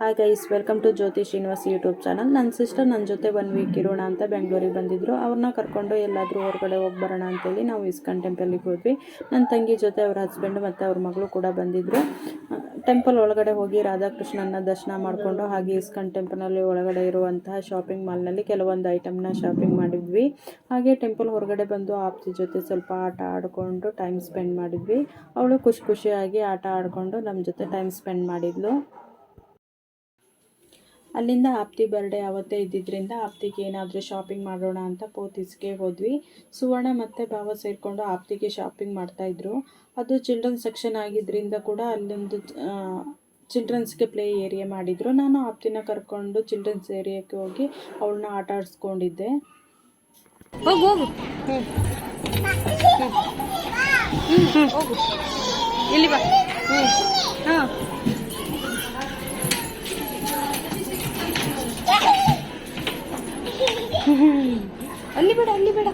Hi guys, welcome to Jyothi Srinivas YouTube channel. ನನ್ನ sister ನನ್ನ ಜೊತೆ 1 ವೀಕ್ ಇರೋಣ ಅಂತ ಬೆಂಗಳೂರಿಗೆ ಬಂದಿದ್ದರು. ಅವ್ರನ್ನ ಕರ್ಕೊಂಡು ಎಲ್ಲಾದರೂ ಹೊರಗಡೆ ಹೋಗಿ ಬರೋಣ ಅಂತೇಳಿ ನಾವು ಇಸ್ಕಾನ್ ಟೆಂಪಲ್ಗೆ ಹೋದ್ವಿ. ನನ್ನ ತಂಗಿ ಜೊತೆ ಅವ್ರ ಹಸ್ಬೆಂಡು ಮತ್ತು ಅವ್ರ ಮಗಳು ಕೂಡ ಬಂದಿದ್ದರು. ಟೆಂಪಲ್ ಒಳಗಡೆ ಹೋಗಿ ರಾಧಾಕೃಷ್ಣನ ದರ್ಶನ ಮಾಡಿಕೊಂಡು ಹಾಗೆ ಇಸ್ಕಾನ್ ಟೆಂಪಲ್ನಲ್ಲಿ ಒಳಗಡೆ ಇರುವಂತಹ ಶಾಪಿಂಗ್ ಮಾಲ್ನಲ್ಲಿ ಕೆಲವೊಂದು ಐಟಮ್ನ ಶಾಪಿಂಗ್ ಮಾಡಿದ್ವಿ. ಹಾಗೆ ಟೆಂಪಲ್ ಹೊರಗಡೆ ಬಂದು ಆಪ್ತಿ ಜೊತೆ ಸ್ವಲ್ಪ ಆಟ ಆಡಿಕೊಂಡು ಟೈಮ್ ಸ್ಪೆಂಡ್ ಮಾಡಿದ್ವಿ. ಅವಳು ಖುಷಿಯಾಗಿ ಆಟ ಆಡಿಕೊಂಡು ನಮ್ಮ ಜೊತೆ ಟೈಮ್ ಸ್ಪೆಂಡ್ ಮಾಡಿದ್ಲು. ಅಲ್ಲಿಂದ ಆಪ್ತಿ ಬರ್ಡೇ ಅವತ್ತೇ ಇದ್ದಿದ್ದರಿಂದ ಆಪ್ತಿಗೆ ಏನಾದರೂ ಶಾಪಿಂಗ್ ಮಾಡೋಣ ಅಂತ ಪೋತೀಸ್ಗೆ ಹೋದ್ವಿ. ಸುವರ್ಣ ಮತ್ತು ಭಾವ ಸೇರಿಕೊಂಡು ಆಪ್ತಿಗೆ ಶಾಪಿಂಗ್ ಮಾಡ್ತಾಯಿದ್ರು. ಅದು ಚಿಲ್ಡ್ರನ್ಸ್ ಸೆಕ್ಷನ್ ಆಗಿದ್ದರಿಂದ ಕೂಡ ಅಲ್ಲೊಂದು ಚಿಲ್ಡ್ರನ್ಸ್ಗೆ ಪ್ಲೇ ಏರಿಯಾ ಮಾಡಿದರು. ನಾನು ಆಪ್ತಿನ ಕರ್ಕೊಂಡು ಚಿಲ್ಡ್ರನ್ಸ್ ಏರಿಯಾಕ್ಕೆ ಹೋಗಿ ಅವಳನ್ನ ಆಟ ಆಡಿಸ್ಕೊಂಡಿದ್ದೆ. ಹೋಗು ಇಲ್ಲಿ ಬಾ. ಹಾಂ ಅಲ್ಲಿ ಬೇಡ.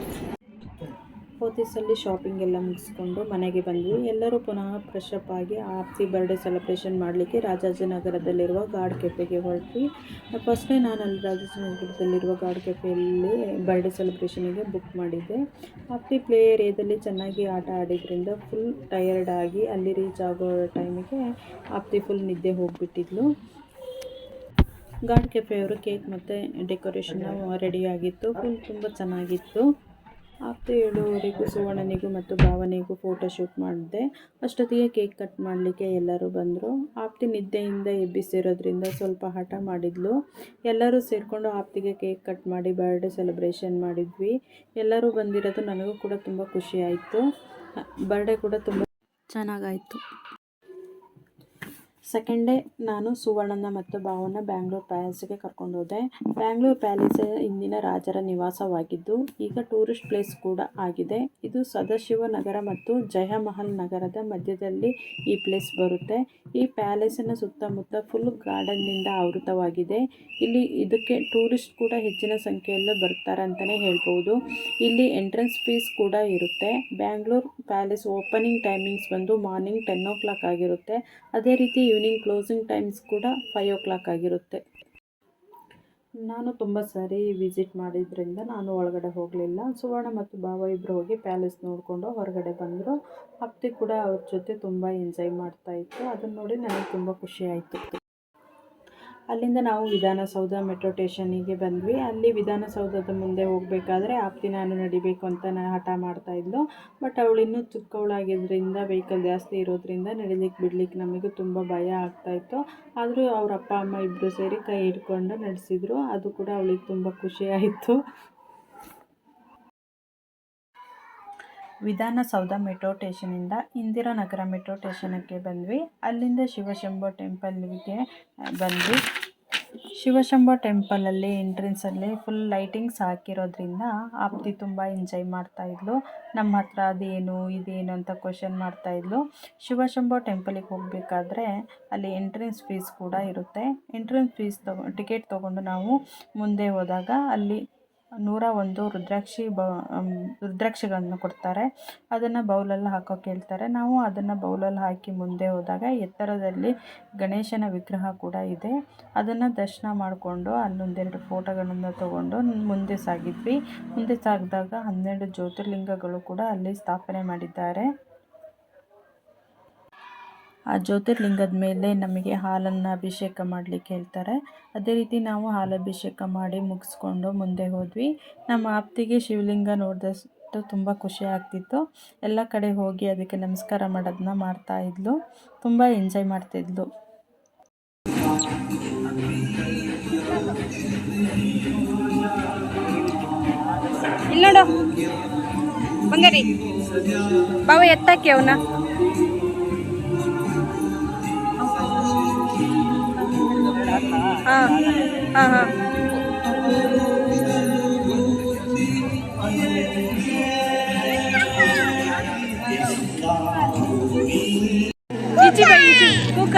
ಪೋತೀಸಲ್ಲಿ ಶಾಪಿಂಗ್ ಎಲ್ಲ ಮುಗಿಸ್ಕೊಂಡು ಮನೆಗೆ ಬಂದ್ವಿ. ಎಲ್ಲರೂ ಪುನಃ ಫ್ರೆಶ್ ಅಪ್ ಆಗಿ ಆಪ್ತಿ ಬರ್ಡೇ ಸೆಲೆಬ್ರೇಷನ್ ಮಾಡಲಿಕ್ಕೆ ರಾಜಾಜಿನಗರದಲ್ಲಿರುವ ಗಾರ್ಡ್ ಕೆಫೆಗೆ ಹೊರಟ್ವಿ. ಫಸ್ಟೇ ನಾನು ಅಲ್ಲಿ ರಾಜಾಜಿನಗರದಲ್ಲಿರುವ ಗಾರ್ಡ್ ಕೆಫೆಯಲ್ಲಿ ಬರ್ಡೇ ಸೆಲೆಬ್ರೇಷನಿಗೆ ಬುಕ್ ಮಾಡಿದ್ದೆ. ಆಪ್ತಿ ಪ್ಲೇ ಏರಿಯಾದಲ್ಲಿ ಚೆನ್ನಾಗಿ ಆಟ ಆಡಿದ್ರಿಂದ ಫುಲ್ ಟಯರ್ಡ್ ಆಗಿ ಅಲ್ಲಿ ರೀಚ್ ಆಗೋ ಟೈಮಿಗೆ ಆಪ್ತಿ ಫುಲ್ ನಿದ್ದೆ ಹೋಗಿಬಿಟ್ಟಿದ್ಲು. ಗಾರ್ಡ್ ಕೆಫೆಯವರು ಕೇಕ್ ಮತ್ತು ಡೆಕೋರೇಷನ್ ರೆಡಿಯಾಗಿತ್ತು. ತುಂಬ ಚೆನ್ನಾಗಿತ್ತು. ಆಪ್ತಿ 7:30 ಸುವರ್ಣನಿಗೂ ಮತ್ತು ಭಾವನಿಗೂ ಫೋಟೋ ಶೂಟ್ ಮಾಡಿದೆ. ಅಷ್ಟೊತ್ತಿಗೆ ಕೇಕ್ ಕಟ್ ಮಾಡಲಿಕ್ಕೆ ಎಲ್ಲರೂ ಬಂದರು. ಆಪ್ತಿ ನಿದ್ದೆಯಿಂದ ಎಬ್ಬಿಸಿರೋದ್ರಿಂದ ಸ್ವಲ್ಪ ಹಠ ಮಾಡಿದ್ಲು. ಎಲ್ಲರೂ ಸೇರಿಕೊಂಡು ಆಪ್ತಿಗೆ ಕೇಕ್ ಕಟ್ ಮಾಡಿ ಬರ್ಡೇ ಸೆಲೆಬ್ರೇಷನ್ ಮಾಡಿದ್ವಿ. ಎಲ್ಲರೂ ಬಂದಿರೋದು ನನಗೂ ಕೂಡ ತುಂಬ ಖುಷಿ ಆಯಿತು. ಬರ್ಡೇ ಕೂಡ ತುಂಬ ಚೆನ್ನಾಗಾಯಿತು. ಸೆಕೆಂಡ್ ಡೇ ನಾನು ಸುವರ್ಣನ ಮತ್ತು ಭಾವನ ಬ್ಯಾಂಗ್ಳೂರ್ ಪ್ಯಾಲೇಸ್ಗೆ ಕರ್ಕೊಂಡು ಹೋದೆ. ಬ್ಯಾಂಗ್ಳೂರ್ ಪ್ಯಾಲೇಸ್ ಇಂದಿನ ರಾಜರ ನಿವಾಸವಾಗಿದ್ದು ಈಗ ಟೂರಿಸ್ಟ್ ಪ್ಲೇಸ್ ಕೂಡ ಆಗಿದೆ. ಇದು ಸದಾಶಿವನಗರ ಮತ್ತು ಜಯಮಹಲ್ ನಗರದ ಮಧ್ಯದಲ್ಲಿ ಈ ಪ್ಲೇಸ್ ಬರುತ್ತೆ. ಈ ಪ್ಯಾಲೇಸಿನ ಸುತ್ತಮುತ್ತ ಫುಲ್ ಗಾರ್ಡನ್ನಿಂದ ಆವೃತವಾಗಿದೆ. ಇದಕ್ಕೆ ಟೂರಿಸ್ಟ್ ಕೂಡ ಹೆಚ್ಚಿನ ಸಂಖ್ಯೆಯಲ್ಲಿ ಬರ್ತಾರೆ ಅಂತಲೇ ಹೇಳ್ಬೋದು. ಇಲ್ಲಿ ಎಂಟ್ರೆನ್ಸ್ ಫೀಸ್ ಕೂಡ ಇರುತ್ತೆ. ಬ್ಯಾಂಗ್ಳೂರ್ ಪ್ಯಾಲೇಸ್ ಓಪನಿಂಗ್ ಟೈಮಿಂಗ್ಸ್ ಬಂದು ಮಾರ್ನಿಂಗ್ 10 o'clock ಆಗಿರುತ್ತೆ. ಅದೇ ರೀತಿ ಈವ್ನಿಂಗ್ ಕ್ಲೋಸಿಂಗ್ ಟೈಮ್ಸ್ ಕೂಡ 5 o'clock ಆಗಿರುತ್ತೆ. ನಾನು ತುಂಬ ಸಾರಿ ವಿಸಿಟ್ ಮಾಡಿದ್ರಿಂದ ನಾನು ಒಳಗಡೆ ಹೋಗಲಿಲ್ಲ. ಸುವರ್ಣ ಮತ್ತು ಭಾವ ಇಬ್ಬರು ಹೋಗಿ ಪ್ಯಾಲೇಸ್ ನೋಡಿಕೊಂಡು ಹೊರಗಡೆ ಬಂದರು. ಆಪ್ತಿ ಕೂಡ ಅವ್ರ ಜೊತೆ ತುಂಬ ಎಂಜಾಯ್ ಮಾಡ್ತಾಯಿತ್ತು. ಅದನ್ನು ನೋಡಿ ನನಗೆ ತುಂಬ ಖುಷಿ ಆಯಿತು. ಅಲ್ಲಿಂದ ನಾವು ವಿಧಾನಸೌಧ ಮೆಟ್ರೋ ಸ್ಟೇಷನಿಗೆ ಬಂದ್ವಿ. ಅಲ್ಲಿ ವಿಧಾನಸೌಧದ ಮುಂದೆ ಹೋಗಬೇಕಾದ್ರೆ ಆಪ್ತಿ ನಾನು ನಡಿಬೇಕು ಅಂತ ಹಠ ಮಾಡ್ತಾಯಿದ್ಲು. ಬಟ್ ಅವಳು ಇನ್ನೂ ಚಿಕ್ಕವಳಾಗಿದ್ದರಿಂದ ವೆಹಿಕಲ್ ಜಾಸ್ತಿ ಇರೋದ್ರಿಂದ ನಡಿಲಿಕ್ಕೆ ಬಿಡ್ಲಿಕ್ಕೆ ನಮಗೂ ತುಂಬ ಭಯ ಆಗ್ತಾಯಿತ್ತು. ಆದರೂ ಅವ್ರ ಅಪ್ಪ ಅಮ್ಮ ಇಬ್ಬರು ಸೇರಿ ಕೈ ಹಿಡ್ಕೊಂಡು ನಡೆಸಿದ್ರು. ಅದು ಕೂಡ ಅವಳಿಗೆ ತುಂಬ ಖುಷಿ ಆಯಿತು. ವಿಧಾನಸೌಧ ಮೆಟ್ರೋ ಸ್ಟೇಷನಿಂದ ಇಂದಿರಾನಗರ ಮೆಟ್ರೋ ಸ್ಟೇಷನ್ಗೆ ಬಂದ್ವಿ. ಅಲ್ಲಿಂದ ಶಿವಶಂಭೋ ಟೆಂಪಲ್ಗೆ ಬಂದ್ವಿ. ಶಿವಶಂಭೋ ಟೆಂಪಲಲ್ಲಿ ಎಂಟ್ರೆನ್ಸಲ್ಲಿ ಫುಲ್ ಲೈಟಿಂಗ್ಸ್ ಹಾಕಿರೋದ್ರಿಂದ ಆಪ್ತಿ ತುಂಬ ಎಂಜಾಯ್ ಮಾಡ್ತಾಯಿದ್ಲು. ನಮ್ಮ ಹತ್ರ ಅದೇನು ಇದೇನು ಅಂತ ಕ್ವೆಶನ್ ಮಾಡ್ತಾಯಿದ್ಲು. ಶಿವಶಂಭೋ ಟೆಂಪಲಿಗೆ ಹೋಗಬೇಕಾದ್ರೆ ಅಲ್ಲಿ ಎಂಟ್ರೆನ್ಸ್ ಫೀಸ್ ಕೂಡ ಇರುತ್ತೆ. ಎಂಟ್ರೆನ್ಸ್ ಫೀಸ್ ಟಿಕೆಟ್ ತೊಗೊಂಡು ನಾವು ಮುಂದೆ ಹೋದಾಗ ಅಲ್ಲಿ 101 ರುದ್ರಾಕ್ಷಿಗಳನ್ನು ಕೊಡ್ತಾರೆ. ಅದನ್ನು ಬೌಲಲ್ಲಿ ಹಾಕೋಕೆ ಹೇಳ್ತಾರೆ. ನಾವು ಅದನ್ನು ಬೌಲಲ್ಲಿ ಹಾಕಿ ಮುಂದೆ ಹೋದಾಗ ಎತ್ತರದಲ್ಲಿ ಗಣೇಶನ ವಿಗ್ರಹ ಕೂಡ ಇದೆ. ಅದನ್ನು ದರ್ಶನ ಮಾಡಿಕೊಂಡು ಅಲ್ಲೊಂದೆರಡು ಫೋಟೋಗಳನ್ನು ತಗೊಂಡು ಮುಂದೆ ಸಾಗಿದ್ವಿ. ಮುಂದೆ ಸಾಗಿದಾಗ 12 ಜ್ಯೋತಿರ್ಲಿಂಗಗಳು ಕೂಡ ಅಲ್ಲಿ ಸ್ಥಾಪನೆ ಮಾಡಿದ್ದಾರೆ. ಆ ಜ್ಯೋತಿರ್ಲಿಂಗದ ಮೇಲೆ ನಮಗೆ ಹಾಲನ್ನು ಅಭಿಷೇಕ ಮಾಡಲಿಕ್ಕೆ ಹೇಳ್ತಾರೆ. ಅದೇ ರೀತಿ ನಾವು ಹಾಲಭಿಷೇಕ ಮಾಡಿ ಮುಗಿಸ್ಕೊಂಡು ಮುಂದೆ ಹೋದ್ವಿ. ನಮ್ಮ ಆಪ್ತಿಗೆ ಶಿವಲಿಂಗ ನೋಡಿದಷ್ಟು ತುಂಬ ಖುಷಿ ಆಗ್ತಿತ್ತು. ಎಲ್ಲ ಕಡೆ ಹೋಗಿ ಅದಕ್ಕೆ ನಮಸ್ಕಾರ ಮಾಡೋದನ್ನ ಮಾಡ್ತಾಯಿದ್ಲು. ತುಂಬ ಎಂಜಾಯ್ ಮಾಡ್ತಿದ್ಲು. ಇಲ್ಲಿ ನೋಡು ಬಂಗಾರಿ, ಬಾವ ಎತ್ತಾಕಿ ಅವನ. ಹಾಂ ಹಾಂ ಹಾಂ ಈಚೆ ಬಾ, ಈಚೆ ಕೂಕ.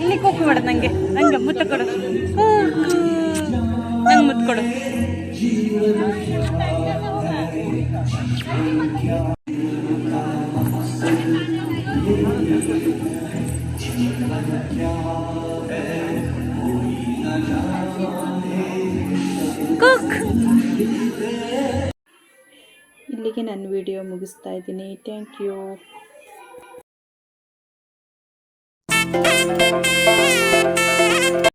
ಇಲ್ಲಿ ಕೂಕು ಮಾಡೋದು ನಂಗೆ. ಮುತ್ತ ಕೊಡು ನಂಗೆ ಮುತ್ತು ಕೊಡು. ಕುಕ್. ಇಲ್ಲಿಗೆ ನನ್ನ ವಿಡಿಯೋ ಮುಗಿಸ್ತಾ ಇದ್ದೀನಿ. Thank you.